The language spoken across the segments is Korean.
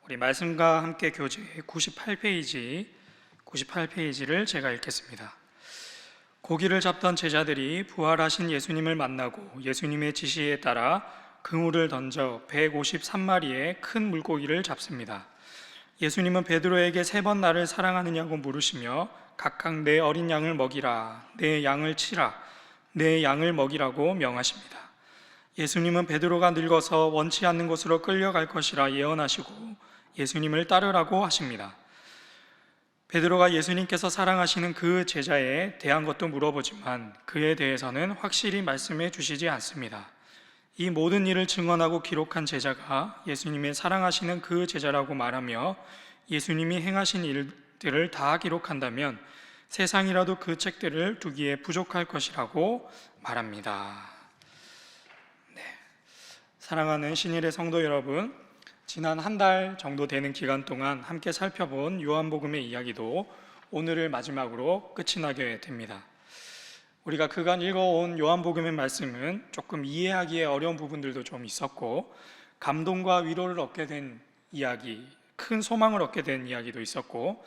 우리 말씀과 함께 교재 98페이지를 제가 읽겠습니다. 고기를 잡던 제자들이 부활하신 예수님을 만나고 예수님의 지시에 따라 그물을 던져 153마리의 큰 물고기를 잡습니다. 예수님은 베드로에게 3번 나를 사랑하느냐고 물으시며 각각 내 어린 양을 먹이라, 내 양을 치라, 내 양을 먹이라고 명하십니다. 예수님은 베드로가 늙어서 원치 않는 곳으로 끌려갈 것이라 예언하시고 예수님을 따르라고 하십니다. 베드로가 예수님께서 사랑하시는 그 제자에 대한 것도 물어보지만 그에 대해서는 확실히 말씀해 주시지 않습니다. 이 모든 일을 증언하고 기록한 제자가 예수님의 사랑하시는 그 제자라고 말하며 예수님이 행하신 일들을 다 기록한다면 세상이라도 그 책들을 두기에 부족할 것이라고 말합니다. 사랑하는 신일의 성도 여러분, 지난 한 달 정도 되는 기간 동안 함께 살펴본 요한복음의 이야기도 오늘을 마지막으로 끝이 나게 됩니다. 우리가 그간 읽어온 요한복음의 말씀은 조금 이해하기에 어려운 부분들도 좀 있었고 감동과 위로를 얻게 된 이야기, 큰 소망을 얻게 된 이야기도 있었고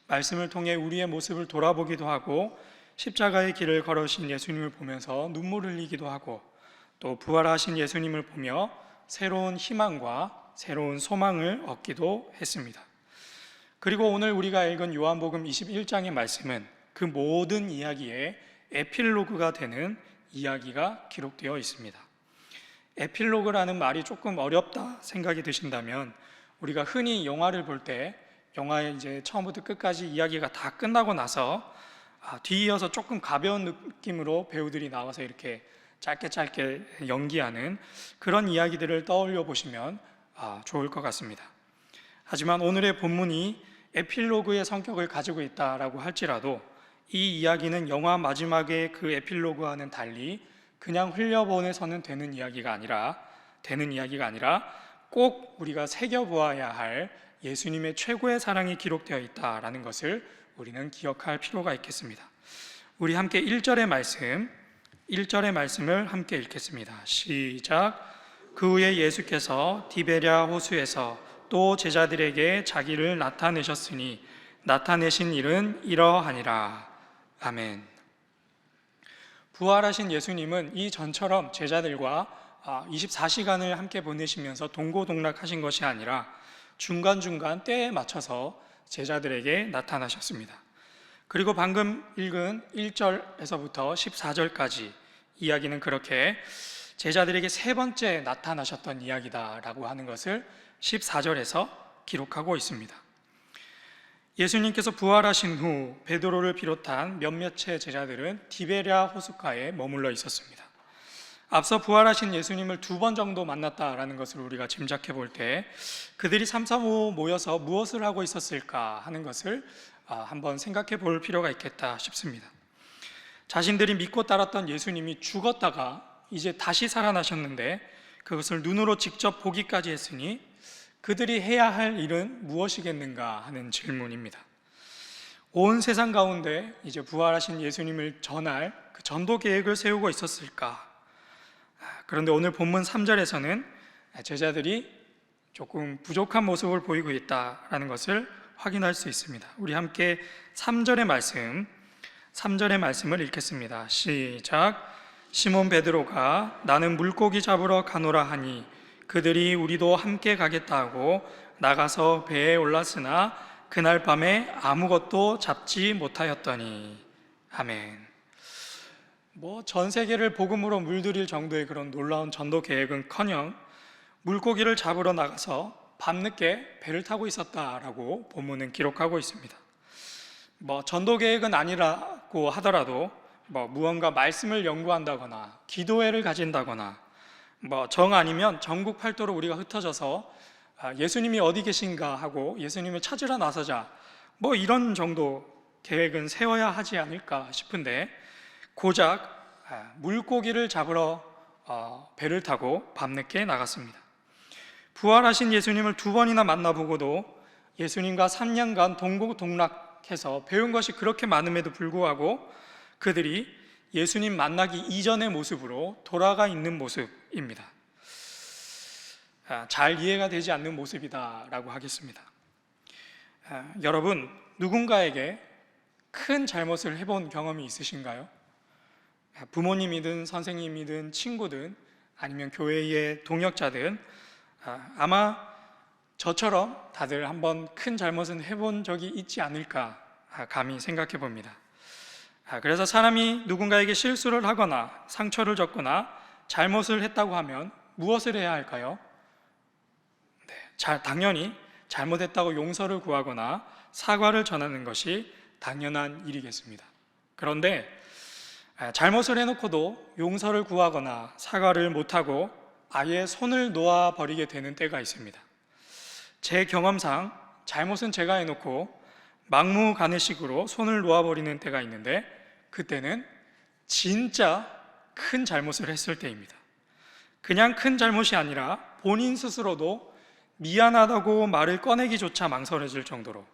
말씀을 통해 우리의 모습을 돌아보기도 하고 십자가의 길을 걸으신 예수님을 보면서 눈물을 흘리기도 하고 또 부활하신 예수님을 보며 새로운 희망과 새로운 소망을 얻기도 했습니다. 그리고 오늘 우리가 읽은 요한복음 21장의 말씀은 그 모든 이야기의 에필로그가 되는 이야기가 기록되어 있습니다. 에필로그라는 말이 조금 어렵다 생각이 드신다면 우리가 흔히 영화를 볼 때 영화의 이제 처음부터 끝까지 이야기가 다 끝나고 나서 뒤이어서 조금 가벼운 느낌으로 배우들이 나와서 이렇게 짧게 연기하는 그런 이야기들을 떠올려 보시면 좋을 것 같습니다. 하지만 오늘의 본문이 에필로그의 성격을 가지고 있다라고 할지라도 이 이야기는 영화 마지막의 그 에필로그와는 달리 그냥 흘려보내서는 되는 이야기가 아니라 꼭 우리가 새겨보아야 할 예수님의 최고의 사랑이 기록되어 있다라는 것을 우리는 기억할 필요가 있겠습니다. 우리 함께 1절의 말씀을 함께 읽겠습니다. 시작. 그 후에 예수께서 디베랴 호수에서 또 제자들에게 자기를 나타내셨으니 나타내신 일은 이러하니라. 아멘. 부활하신 예수님은 이 전처럼 제자들과 24시간을 함께 보내시면서 동고동락하신 것이 아니라 중간중간 때에 맞춰서 제자들에게 나타나셨습니다. 그리고 방금 읽은 1절에서부터 14절까지 이야기는 그렇게 제자들에게 3번째 나타나셨던 이야기다라고 하는 것을 14절에서 기록하고 있습니다. 예수님께서 부활하신 후 베드로를 비롯한 몇몇의 제자들은 디베랴 호숫가에 머물러 있었습니다. 앞서 부활하신 예수님을 2번 정도 만났다라는 것을 우리가 짐작해 볼 때 그들이 삼삼오오 모여서 무엇을 하고 있었을까 하는 것을 한번 생각해 볼 필요가 있겠다 싶습니다. 자신들이 믿고 따랐던 예수님이 죽었다가 이제 다시 살아나셨는데 그것을 눈으로 직접 보기까지 했으니 그들이 해야 할 일은 무엇이겠는가 하는 질문입니다. 온 세상 가운데 이제 부활하신 예수님을 전할 그 전도 계획을 세우고 있었을까? 그런데 오늘 본문 3절에서는 제자들이 조금 부족한 모습을 보이고 있다라는 것을 확인할 수 있습니다. 우리 함께 3절의 말씀을 읽겠습니다. 시작. 시몬 베드로가 나는 물고기 잡으러 가노라 하니 그들이 우리도 함께 가겠다 하고 나가서 배에 올랐으나 그날 밤에 아무것도 잡지 못하였더니. 아멘. 전 세계를 복음으로 물들일 정도의 그런 놀라운 전도 계획은커녕 물고기를 잡으러 나가서 밤늦게 배를 타고 있었다라고 본문은 기록하고 있습니다. 전도 계획은 아니라고 하더라도 무언가 말씀을 연구한다거나 기도회를 가진다거나 정 아니면 전국 팔도로 우리가 흩어져서 예수님이 어디 계신가 하고 예수님을 찾으러 나서자 이런 정도 계획은 세워야 하지 않을까 싶은데 고작 물고기를 잡으러 배를 타고 밤늦게 나갔습니다. 부활하신 예수님을 2번이나 만나보고도 예수님과 3년간 동고동락해서 배운 것이 그렇게 많음에도 불구하고 그들이 예수님 만나기 이전의 모습으로 돌아가 있는 모습입니다. 잘 이해가 되지 않는 모습이다라고 하겠습니다. 여러분, 누군가에게 큰 잘못을 해본 경험이 있으신가요? 부모님이든 선생님이든 친구든 아니면 교회의 동역자든 아마 저처럼 다들 한번 큰 잘못은 해본 적이 있지 않을까 감히 생각해 봅니다. 그래서 사람이 누군가에게 실수를 하거나 상처를 줬거나 잘못을 했다고 하면 무엇을 해야 할까요? 당연히 잘못했다고 용서를 구하거나 사과를 전하는 것이 당연한 일이겠습니다. 그런데 잘못을 해놓고도 용서를 구하거나 사과를 못하고 아예 손을 놓아버리게 되는 때가 있습니다. 제 경험상 잘못은 제가 해놓고 막무가내식으로 손을 놓아버리는 때가 있는데 그때는 진짜 큰 잘못을 했을 때입니다. 그냥 큰 잘못이 아니라 본인 스스로도 미안하다고 말을 꺼내기조차 망설여질 정도로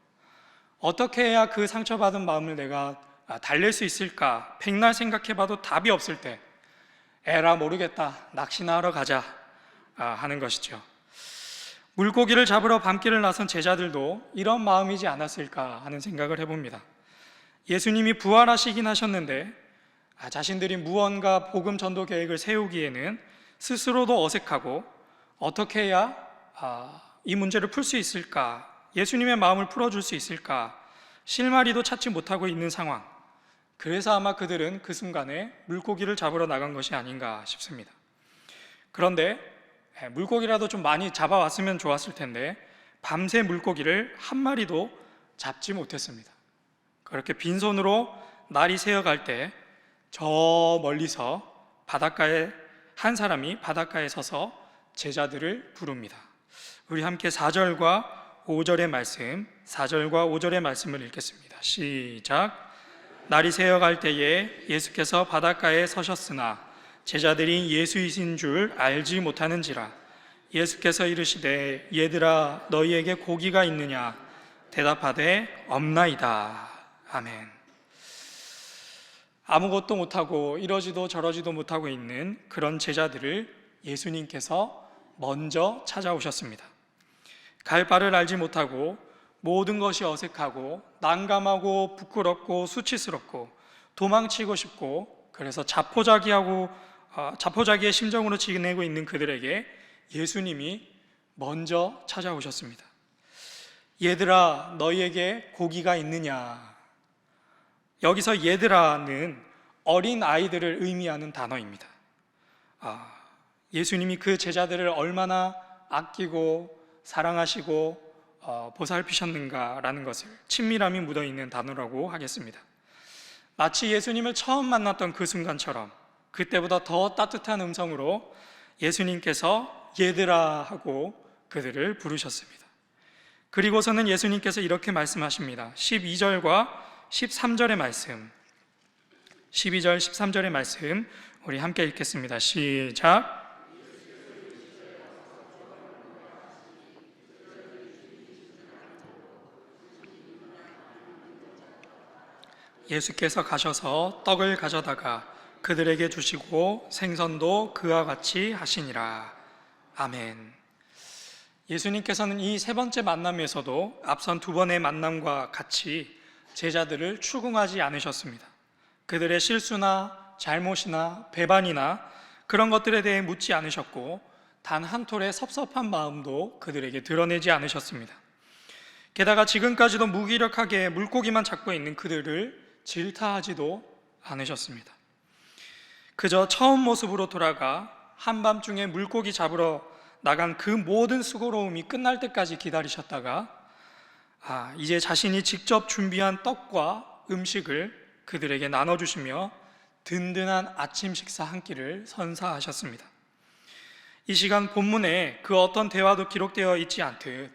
어떻게 해야 그 상처받은 마음을 내가 달랠 수 있을까 백날 생각해봐도 답이 없을 때 에라 모르겠다 낚시나 하러 가자 하는 것이죠. 물고기를 잡으러 밤길을 나선 제자들도 이런 마음이지 않았을까 하는 생각을 해봅니다. 예수님이 부활하시긴 하셨는데 자신들이 무언가 복음 전도 계획을 세우기에는 스스로도 어색하고 어떻게 해야 이 문제를 풀 수 있을까, 예수님의 마음을 풀어줄 수 있을까 실마리도 찾지 못하고 있는 상황. 그래서 아마 그들은 그 순간에 물고기를 잡으러 나간 것이 아닌가 싶습니다. 그런데 물고기라도 좀 많이 잡아왔으면 좋았을 텐데 밤새 물고기를 한 마리도 잡지 못했습니다. 그렇게 빈손으로 날이 새어갈 때 저 멀리서 바닷가에 한 사람이 바닷가에 서서 제자들을 부릅니다. 우리 함께 4절과 5절의 말씀, 4절과 5절의 말씀을 읽겠습니다. 시작. 날이 새어갈 때에 예수께서 바닷가에 서셨으나 제자들이 예수이신 줄 알지 못하는지라. 예수께서 이르시되 얘들아 너희에게 고기가 있느냐? 대답하되 없나이다. 아멘. 아무것도 못하고 이러지도 저러지도 못하고 있는 그런 제자들을 예수님께서 먼저 찾아오셨습니다. 갈 바를 알지 못하고 모든 것이 어색하고 난감하고 부끄럽고 수치스럽고 도망치고 싶고 그래서 자포자기의 심정으로 지내고 있는 그들에게 예수님이 먼저 찾아오셨습니다. 얘들아 너희에게 고기가 있느냐? 여기서 얘들아는 어린 아이들을 의미하는 단어입니다. 예수님이 그 제자들을 얼마나 아끼고 사랑하시고 보살피셨는가라는 것을 친밀함이 묻어있는 단어라고 하겠습니다. 마치 예수님을 처음 만났던 그 순간처럼 그때보다 더 따뜻한 음성으로 예수님께서 얘들아 하고 그들을 부르셨습니다. 그리고서는 예수님께서 이렇게 말씀하십니다. 12절과 13절의 말씀, 12절 13절의 말씀 우리 함께 읽겠습니다. 시작. 예수께서 가셔서 떡을 가져다가 그들에게 주시고 생선도 그와 같이 하시니라. 아멘. 예수님께서는 이 세 번째 만남에서도 앞선 두 번의 만남과 같이 제자들을 추궁하지 않으셨습니다. 그들의 실수나 잘못이나 배반이나 그런 것들에 대해 묻지 않으셨고 단 한 톨의 섭섭한 마음도 그들에게 드러내지 않으셨습니다. 게다가 지금까지도 무기력하게 물고기만 잡고 있는 그들을 질타하지도 않으셨습니다. 그저 처음 모습으로 돌아가 한밤중에 물고기 잡으러 나간 그 모든 수고로움이 끝날 때까지 기다리셨다가 이제 자신이 직접 준비한 떡과 음식을 그들에게 나눠주시며 든든한 아침 식사 한 끼를 선사하셨습니다. 이 시간 본문에 그 어떤 대화도 기록되어 있지 않듯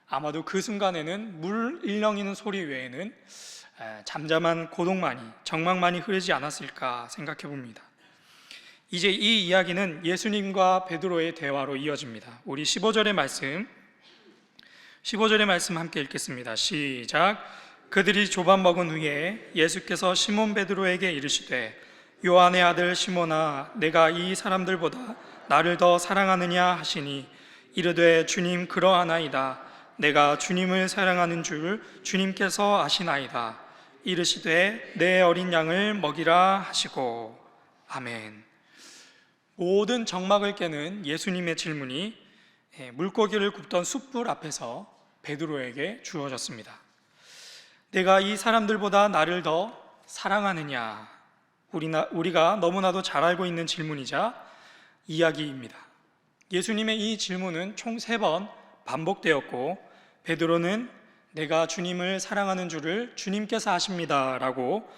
아마도 그 순간에는 물 일렁이는 소리 외에는 잠잠한 고독만이, 정막만이 흐르지 않았을까 생각해 봅니다. 이제 이 이야기는 예수님과 베드로의 대화로 이어집니다. 우리 15절의 말씀 함께 읽겠습니다. 시작. 그들이 조반 먹은 후에 예수께서 시몬 베드로에게 이르시되 요한의 아들 시몬아 내가 이 사람들보다 나를 더 사랑하느냐 하시니 이르되 주님 그러하나이다. 내가 주님을 사랑하는 줄 주님께서 아시나이다. 이르시되 내 어린 양을 먹이라 하시고. 아멘. 모든 정막을 깨는 예수님의 질문이 물고기를 굽던 숯불 앞에서 베드로에게 주어졌습니다. 내가 이 사람들보다 나를 더 사랑하느냐? 우리가 너무나도 잘 알고 있는 질문이자 이야기입니다. 예수님의 이 질문은 총 3번 반복되었고, 베드로는 내가 주님을 사랑하는 줄을 주님께서 아십니다 라고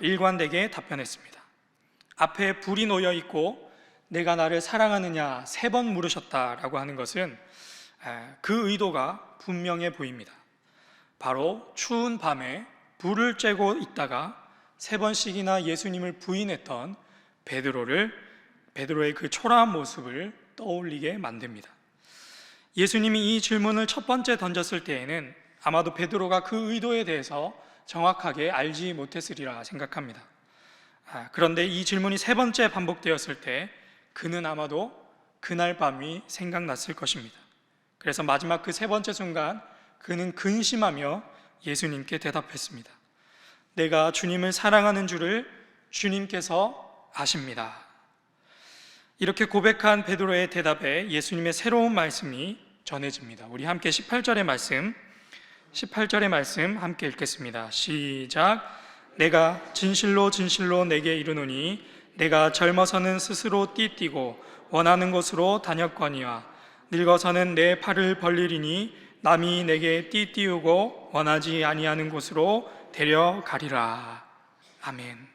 일관되게 답변했습니다. 앞에 불이 놓여 있고 내가 나를 사랑하느냐 3번 물으셨다라고 하는 것은 그 의도가 분명해 보입니다. 바로 추운 밤에 불을 쬐고 있다가 3번씩이나 예수님을 부인했던 베드로의 그 초라한 모습을 떠올리게 만듭니다. 예수님이 이 질문을 첫 번째 던졌을 때에는 아마도 베드로가 그 의도에 대해서 정확하게 알지 못했으리라 생각합니다. 그런데 이 질문이 3번째 반복되었을 때 그는 아마도 그날 밤이 생각났을 것입니다. 그래서 마지막 그 3번째 순간 그는 근심하며 예수님께 대답했습니다. 내가 주님을 사랑하는 줄을 주님께서 아십니다. 이렇게 고백한 베드로의 대답에 예수님의 새로운 말씀이 전해집니다. 우리 함께 18절의 말씀 함께 읽겠습니다. 시작. 내가 진실로 진실로 내게 이르노니 내가 젊어서는 스스로 띠띠고 원하는 곳으로 다녔거니와 늙어서는 내 팔을 벌리리니 남이 내게 띠띠우고 원하지 아니하는 곳으로 데려가리라. 아멘.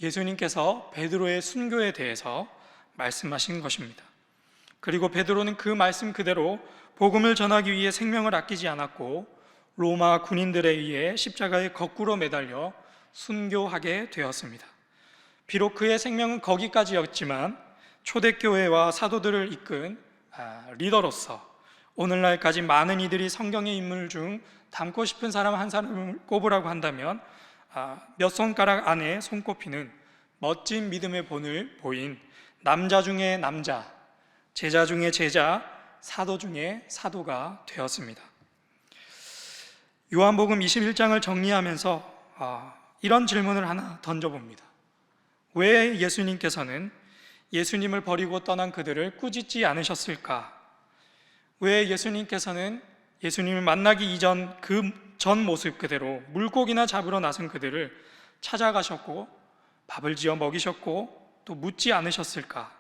예수님께서 베드로의 순교에 대해서 말씀하신 것입니다. 그리고 베드로는 그 말씀 그대로 복음을 전하기 위해 생명을 아끼지 않았고 로마 군인들에 의해 십자가에 거꾸로 매달려 순교하게 되었습니다. 비록 그의 생명은 거기까지였지만 초대교회와 사도들을 이끈 리더로서 오늘날까지 많은 이들이 성경의 인물 중 닮고 싶은 사람 한 사람을 꼽으라고 한다면 몇 손가락 안에 손꼽히는 멋진 믿음의 본을 보인 남자 중에 남자, 제자 중에 제자, 사도 중에 사도가 되었습니다. 요한복음 21장을 정리하면서 이런 질문을 하나 던져봅니다. 왜 예수님께서는 예수님을 버리고 떠난 그들을 꾸짖지 않으셨을까? 왜 예수님께서는 예수님을 만나기 이전 그 전 모습 그대로 물고기나 잡으러 나선 그들을 찾아가셨고 밥을 지어 먹이셨고 또 묻지 않으셨을까?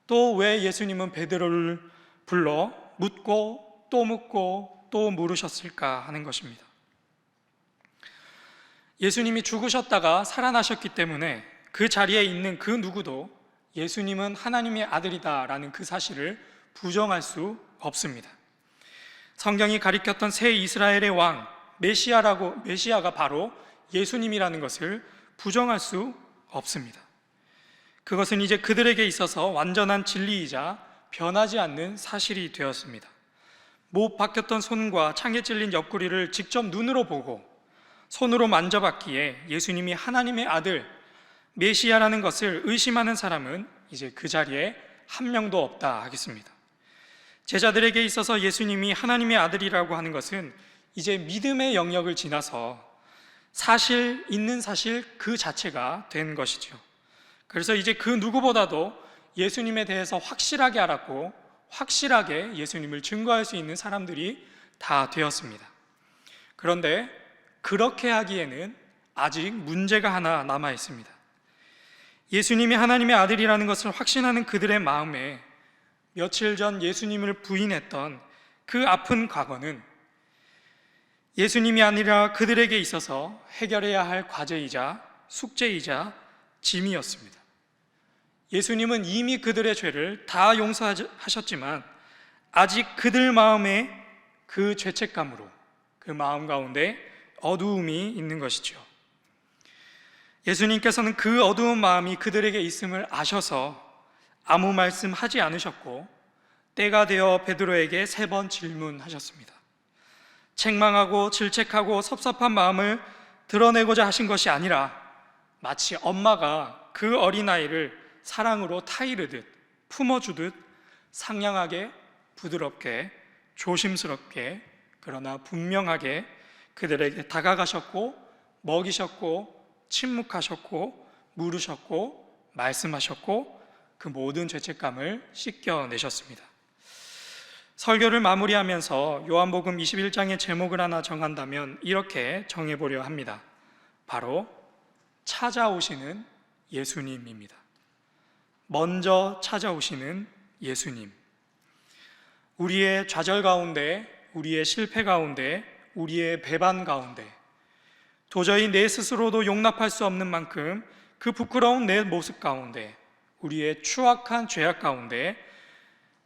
또 왜 예수님은 베드로를 불러 묻고 또 물으셨을까 하는 것입니다. 예수님이 죽으셨다가 살아나셨기 때문에 그 자리에 있는 그 누구도 예수님은 하나님의 아들이다라는 그 사실을 부정할 수 없습니다. 성경이 가리켰던 새 이스라엘의 왕 메시아가 바로 예수님이라는 것을 부정할 수 없습니다. 그것은 이제 그들에게 있어서 완전한 진리이자 변하지 않는 사실이 되었습니다. 못 박혔던 손과 창에 찔린 옆구리를 직접 눈으로 보고 손으로 만져봤기에 예수님이 하나님의 아들 메시아라는 것을 의심하는 사람은 이제 그 자리에 한 명도 없다 하겠습니다. 제자들에게 있어서 예수님이 하나님의 아들이라고 하는 것은 이제 믿음의 영역을 지나서 있는 사실 그 자체가 된 것이죠. 그래서 이제 그 누구보다도 예수님에 대해서 확실하게 알았고 확실하게 예수님을 증거할 수 있는 사람들이 다 되었습니다. 그런데 그렇게 하기에는 아직 문제가 하나 남아 있습니다. 예수님이 하나님의 아들이라는 것을 확신하는 그들의 마음에 며칠 전 예수님을 부인했던 그 아픈 과거는 예수님이 아니라 그들에게 있어서 해결해야 할 과제이자 숙제이자 짐이었습니다. 예수님은 이미 그들의 죄를 다 용서하셨지만 아직 그들 마음에 그 죄책감으로 그 마음 가운데 어두움이 있는 것이죠. 예수님께서는 그 어두운 마음이 그들에게 있음을 아셔서 아무 말씀하지 않으셨고 때가 되어 베드로에게 3번 질문하셨습니다. 책망하고 질책하고 섭섭한 마음을 드러내고자 하신 것이 아니라 마치 엄마가 그 어린아이를 사랑으로 타이르듯 품어주듯 상냥하게 부드럽게, 조심스럽게, 그러나 분명하게 그들에게 다가가셨고, 먹이셨고, 침묵하셨고, 물으셨고, 말씀하셨고, 그 모든 죄책감을 씻겨내셨습니다. 설교를 마무리하면서 요한복음 21장의 제목을 하나 정한다면 이렇게 정해보려 합니다. 바로 찾아오시는 예수님입니다. 먼저 찾아오시는 예수님. 우리의 좌절 가운데, 우리의 실패 가운데, 우리의 배반 가운데, 도저히 내 스스로도 용납할 수 없는 만큼 그 부끄러운 내 모습 가운데, 우리의 추악한 죄악 가운데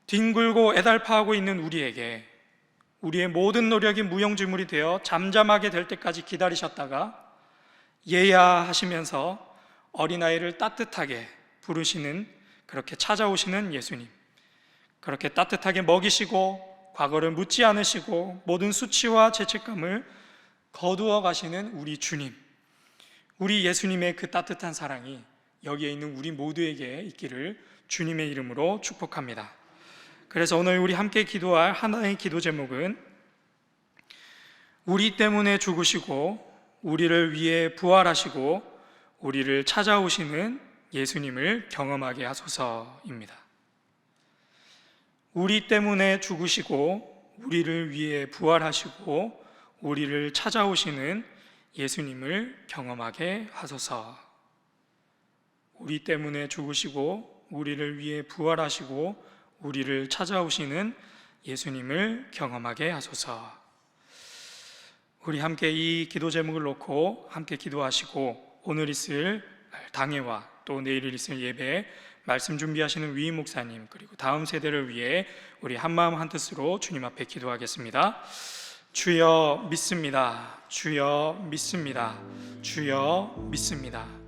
뒹굴고 애달파하고 있는 우리에게 우리의 모든 노력이 무용지물이 되어 잠잠하게 될 때까지 기다리셨다가 예야하시면서 어린아이를 따뜻하게 부르시는, 그렇게 찾아오시는 예수님, 그렇게 따뜻하게 먹이시고 과거를 묻지 않으시고 모든 수치와 죄책감을 거두어 가시는 우리 주님, 우리 예수님의 그 따뜻한 사랑이 여기에 있는 우리 모두에게 있기를 주님의 이름으로 축복합니다. 그래서 오늘 우리 함께 기도할 하나의 기도 제목은 우리 때문에 죽으시고 우리를 위해 부활하시고 우리를 찾아오시는 예수님을 경험하게 하소서입니다. 우리 때문에 죽으시고 우리를 위해 부활하시고 우리를 찾아오시는 예수님을 경험하게 하소서. 우리 때문에 죽으시고 우리를 위해 부활하시고 우리를 찾아오시는 예수님을 경험하게 하소서. 우리 함께 이 기도 제목을 놓고 함께 기도하시고 오늘 있을 당회와 또 내일 있을 예배 말씀 준비하시는 위임 목사님 그리고 다음 세대를 위해 우리 한마음 한뜻으로 주님 앞에 기도하겠습니다. 주여 믿습니다. 주여 믿습니다. 주여 믿습니다.